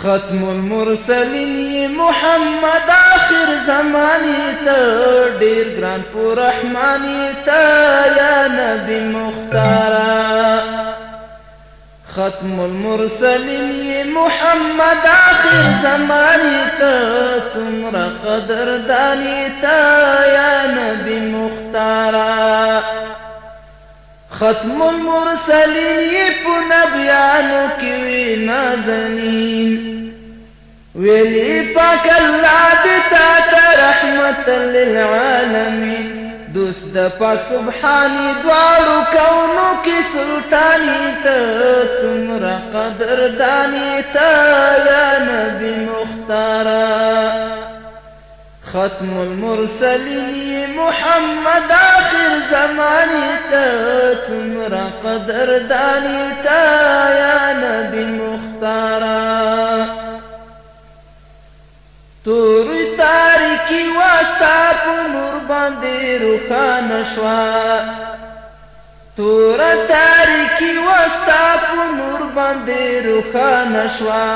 ختم المرسلین محمد آخر زمانی تا ډیر ګران پو رحمانی تا یا نبی مختارا ختم المرسلین محمد آخر زمانی تا تمرا قدر دانی تا یا نبی مختارا ختم المرسلین پو نبیانو کی نازنین ویلی پاک اللہ دیتا تا رحمت للعالمین دوست دا پاک سبحانی دوارو کونو کی سلطانی تا تمرا قدر دانی تا یا نبی مختارا ختم المرسلین محمد آخر زمانی تا تمرا قدر دانی تا یا نبی مختارا توری تاریکی واسطا پو نور باندې روښانه شوا تورا تاریکی واسطا پو نور باندې روښانه شوا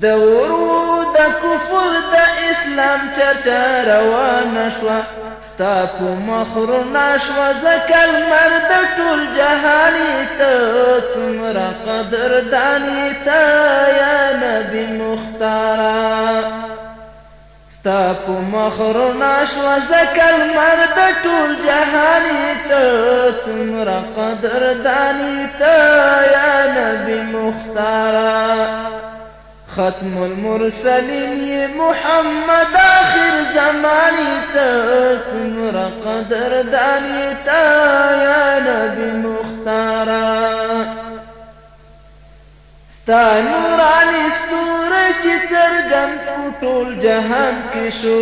د ورو د کفر د اسلام چرچا روانه شوا ستا په مخرونه شوه ځکه لمر د ټول جهاني ته څومره قدرداني ته یا نبي مختاره ستا په مخرونه شوه ځکه لمر د ټول جهاني ته څومره قدرداني ته یا نبي مختاره ختم المرسلین محمد آخر زمانی تا تمرا قدر دانی تا یا نبی مختارا ستا نورانی ستور چی ترگن پوٹول جہان کشو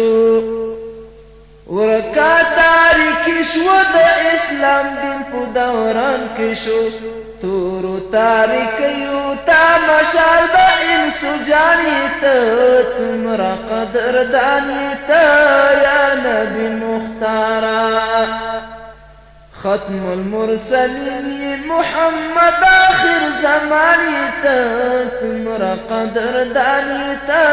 ورکا تاریکی شو دا اسلام دین پو دوران کشو تورو تاریکیو تا مشال دا انسو جانی تا تمرا قدر دانی تا یا نبی مختارا ختم المرسلین محمد آخر زمانی تا تمرا قدر دانی تا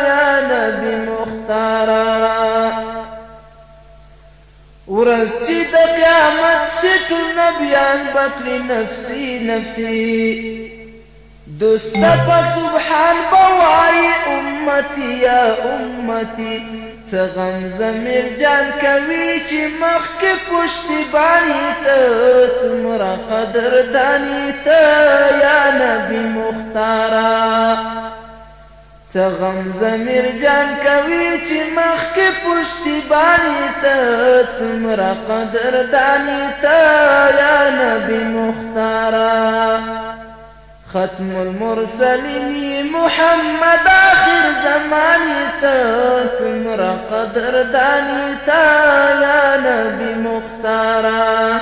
یا نبی مختارا ورځ چې د قیامت شټو نبیان بکړي نفسي نفسي دوست پاک سبحان بواري امتي یا امتي څه غم ضمیر جان کوي چې مخکې پشتیباني ته څومره قدرداني ته یا نبي مختاره څه غم ضمیر جان کوي چې مخکې پشتیباني ته څومره قدرداني ته یا نبي مختاره ختم المرسلین محمد آخر زمانی تا څومره قدرداني تا یا نبي مختاره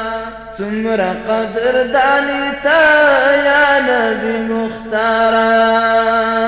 څومره قدرداني تا یا نبي مختاره